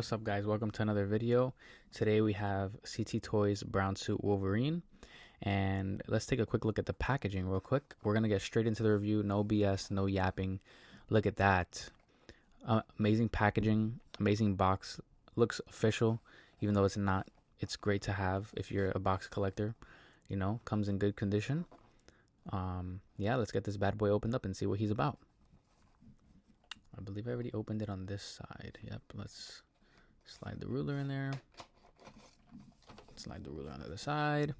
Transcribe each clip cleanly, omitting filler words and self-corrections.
What's up, guys? Welcome to another video. Today we have CT Toys Brown Suit Wolverine, and let's take a quick look at the packaging real quick. We're gonna get straight into the review. No BS, no yapping. Look at that. Amazing packaging, amazing box. Looks official, even though it's not. It's great to have if you're a box collector. You know, comes in good condition. Yeah, let's get this bad boy opened up and see what he's about. I believe I already opened it on this side. Yep, let's slide the ruler in there. Slide the ruler on the other side.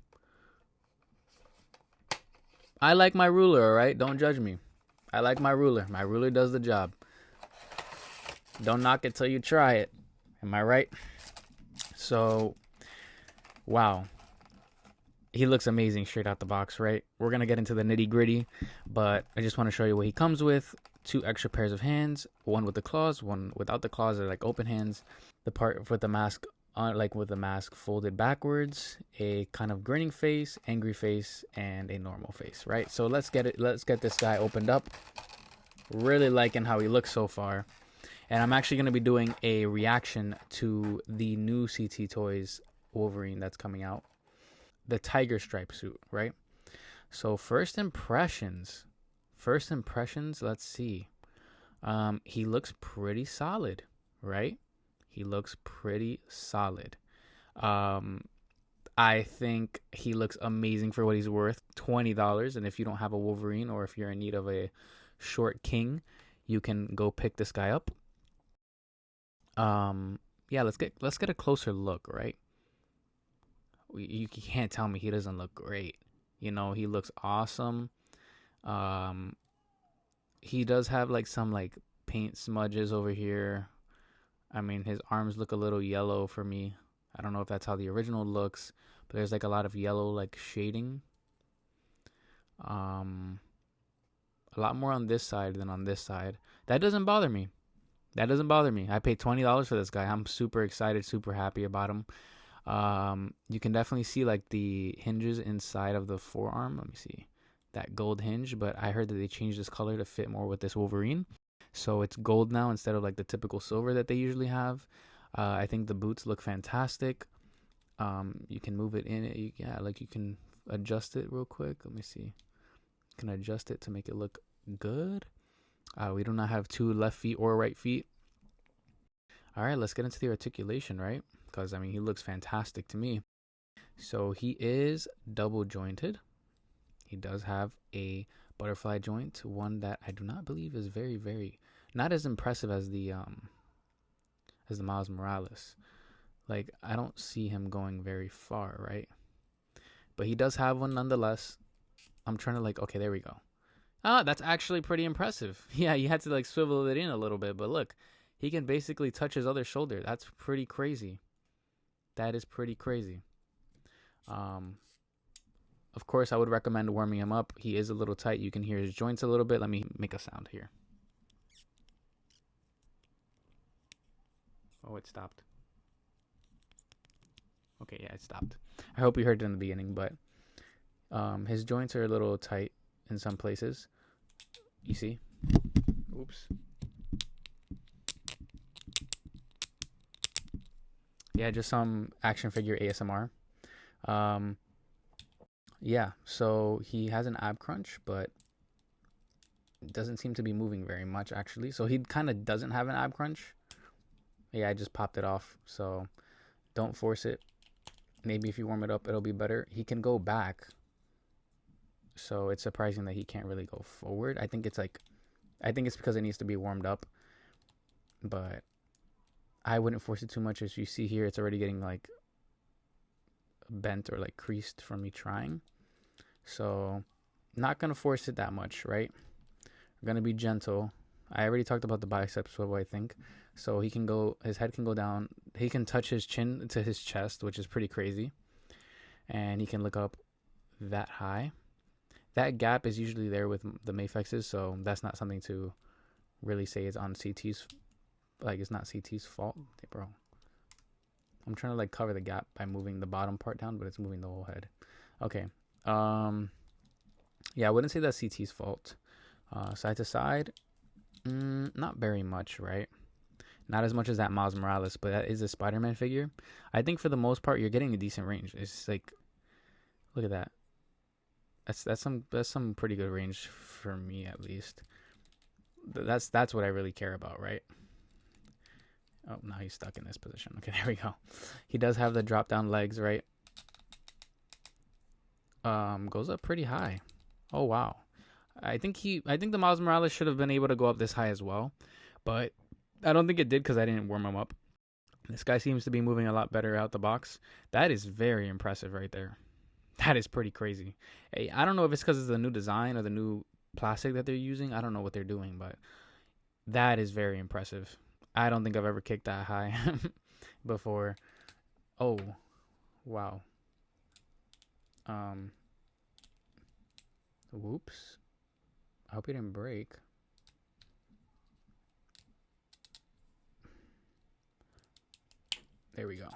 I like my ruler, alright? Don't judge me. I like my ruler. My ruler does the job. Don't knock it till you try it. Am I right? So, wow. He looks amazing straight out the box, right? We're going to get into the nitty gritty, but I just want to show you what he comes with. 2 extra pairs of hands, one with the claws, one without the claws. They're like open hands. The part with the mask on, like with the mask folded backwards, a kind of grinning face, angry face, and a normal face, right? So let's get this guy opened up. Really liking how he looks so far. And I'm actually going to be doing a reaction to the new CT Toys Wolverine that's coming out. The tiger stripe suit, right? So first impressions, let's see. He looks pretty solid, right? He looks pretty solid. I think he looks amazing for what he's worth, $20. And if you don't have a Wolverine, or if you're in need of a short king, you can go pick this guy up. Yeah, let's get a closer look, right? You can't tell me he doesn't look great. You know, he looks awesome. He does have like some like paint smudges over here. I mean, his arms look a little yellow for me. I don't know if that's how the original looks, but there's like a lot of yellow like shading. A lot more on this side than on this side. That doesn't bother me. I paid $20 for this guy. I'm super excited, super happy about him. You can definitely see like the hinges inside of the forearm. Let me see that gold hinge, but I heard that they changed this color to fit more with this Wolverine, so it's gold now instead of like the typical silver that they usually have. I think the boots look fantastic. You can move it in it. You can adjust it real quick. Let me see. You can adjust it to make it look good. We do not have 2 left feet or right feet. All right, let's get into the articulation, right? Because I mean, he looks fantastic to me. So he is double jointed. He does have a butterfly joint, one that I do not believe is very not as impressive as the Miles Morales. Like, I don't see him going very far, right? But he does have one nonetheless. I'm trying to okay, there we go. Ah, that's actually pretty impressive. Yeah, you had to like swivel it in a little bit, but look, he can basically touch his other shoulder. That's pretty crazy. That is pretty crazy. Of course, I would recommend warming him up. He is a little tight. You can hear his joints a little bit. Let me make a sound here. Oh, it stopped. Okay, yeah, it stopped. I hope you heard it in the beginning, but his joints are a little tight in some places. You see? Oops. Yeah, just some action figure ASMR. Yeah, so he has an ab crunch, but doesn't seem to be moving very much, actually. So he kind of doesn't have an ab crunch. Yeah, I just popped it off, so don't force it. Maybe if you warm it up, it'll be better. He can go back, so it's surprising that he can't really go forward. I think it's because it needs to be warmed up, but I wouldn't force it too much. As you see here, it's already getting like bent or like creased from me trying. So not gonna force it that much, right? We're gonna be gentle. I already talked about the bicep swivel, I think. So he can go, his head can go down. He can touch his chin to his chest, which is pretty crazy. And he can look up that high. That gap is usually there with the Mafexes, so that's not something to really say is on CT's, like it's not CT's fault. Hey, bro. I'm trying to like cover the gap by moving the bottom part down, but it's moving the whole head. Okay. Yeah, I wouldn't say that's CT's fault. Side to side, not very much, right? Not as much as that Miles Morales, but that is a Spider-Man figure. I think for the most part, you're getting a decent range. It's like, look at that. That's some pretty good range for me, at least. That's what I really care about, right? Oh, now he's stuck in this position. Okay, there we go. He does have the drop down legs, right? Goes up pretty high. Oh wow. I think the Miles Morales should have been able to go up this high as well, but I don't think it did because I didn't warm him up. This guy seems to be moving a lot better out the box. That is very impressive right there. That is pretty crazy. Hey, I don't know if it's because it's the new design or the new plastic that they're using. I don't know what they're doing, but that is very impressive. I don't think I've ever kicked that high before. Oh, wow. Whoops. I hope he didn't break. There we go.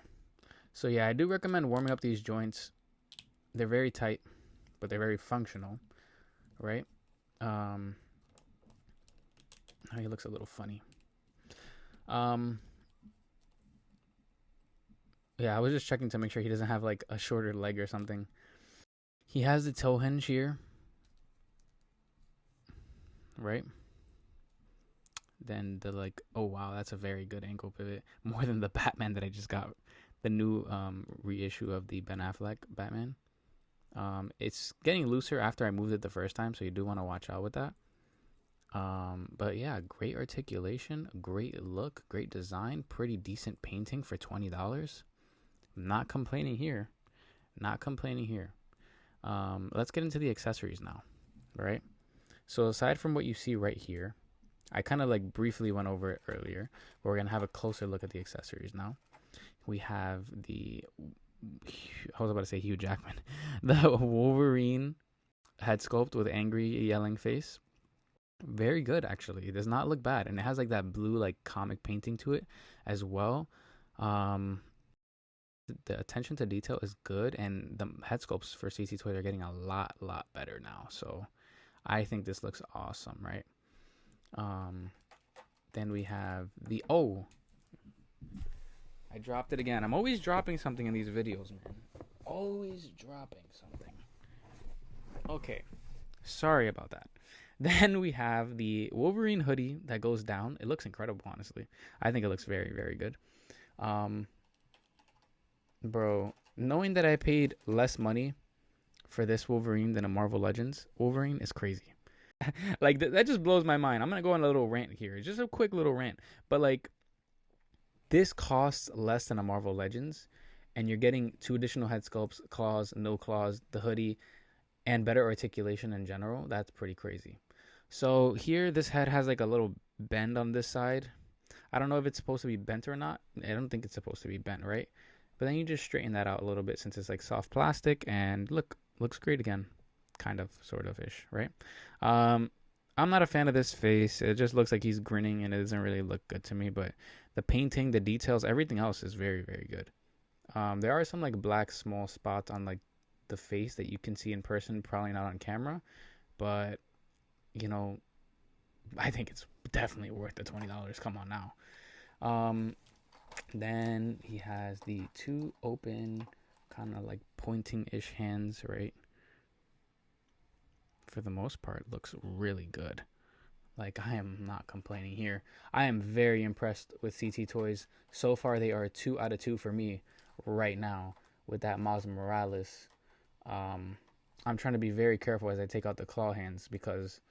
So yeah, I do recommend warming up these joints. They're very tight, but they're very functional, right? Oh, he looks a little funny. Yeah, I was just checking to make sure he doesn't have like a shorter leg or something. He has the toe hinge here, right? Then the like, oh wow, that's a very good ankle pivot. More than the Batman that I just got, the new reissue of the Ben Affleck Batman. It's getting looser after I moved it the first time, so you do want to watch out with that. But yeah, great articulation, great look, great design, pretty decent painting for $20. Not complaining here. Not complaining here. Let's get into the accessories now, right? So aside from what you see right here, I kind of like briefly went over it earlier, but we're going to have a closer look at the accessories now. We have I was about to say Hugh Jackman, the Wolverine head sculpt with angry yelling face. Very good, actually. It does not look bad, and it has like that blue like comic painting to it as well. The attention to detail is good, and the head sculpts for CC Toys are getting a lot better now. So I think this looks awesome, right? Then we have I dropped it again. I'm always dropping something in these videos, man. Always dropping something. Okay. Sorry about that. Then we have the Wolverine hoodie that goes down. It looks incredible, honestly. I think it looks very, very good. Bro, knowing that I paid less money for this Wolverine than a Marvel Legends Wolverine is crazy. Like, that just blows my mind. I'm going to go on a little rant here. Just a quick little rant. But, like, this costs less than a Marvel Legends, and you're getting 2 additional head sculpts, claws, no claws, the hoodie, and better articulation in general. That's pretty crazy. So here, this head has like a little bend on this side. I don't know if it's supposed to be bent or not. I don't think it's supposed to be bent, right? But then you just straighten that out a little bit since it's like soft plastic, and looks great again. Kind of, sort of ish, right? I'm not a fan of this face. It just looks like he's grinning, and it doesn't really look good to me. But the painting, the details, everything else is very, very good. There are some like black small spots on like the face that you can see in person, probably not on camera, but you know, I think it's definitely worth the $20. Come on now. Then he has the 2 open, kind of like pointing-ish hands, right? For the most part, looks really good. Like, I am not complaining here. I am very impressed with CT Toys. So far, they are 2 out of 2 for me right now with that Miles Morales. I'm trying to be very careful as I take out the claw hands because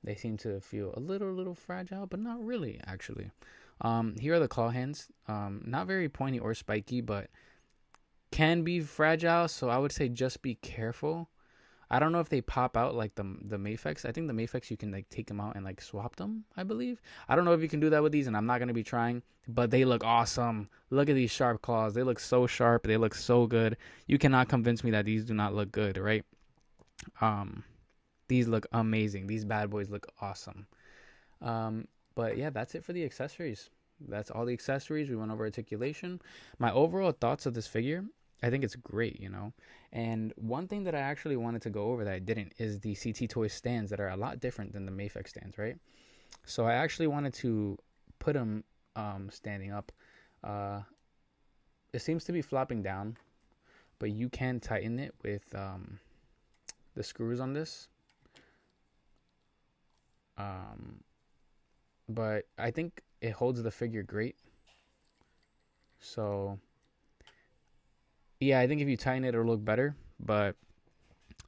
they seem to feel a little fragile, but not really, actually. Here are the claw hands. Not very pointy or spiky, but can be fragile, so I would say just be careful. I don't know if they pop out like the Mafex. I think the Mafex, you can like take them out and like swap them, I believe. I don't know if you can do that with these, and I'm not going to be trying, but they look awesome. Look at these sharp claws. They look so sharp. They look so good. You cannot convince me that these do not look good, right? These look amazing. These bad boys look awesome. But yeah, that's it for the accessories. That's all the accessories. We went over articulation. My overall thoughts of this figure, I think it's great, you know. And one thing that I actually wanted to go over that I didn't is the CT Toys stands that are a lot different than the Mafex stands, right? So I actually wanted to put them standing up. It seems to be flopping down, but you can tighten it with the screws on this. But I think it holds the figure great. So yeah, I think if you tighten it, it'll look better. But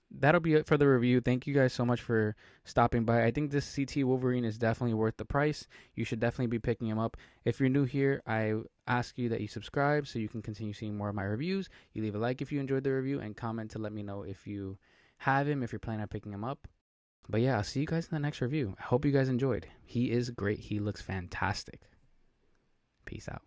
that'll be it for the review. Thank you guys so much for stopping by. I think this CT Wolverine is definitely worth the price. You should definitely be picking him up. If you're new here, I ask you that you subscribe so you can continue seeing more of my reviews. You leave a like if you enjoyed the review and comment to let me know if you have him, if you're planning on picking him up. But yeah, I'll see you guys in the next review. I hope you guys enjoyed. He is great. He looks fantastic. Peace out.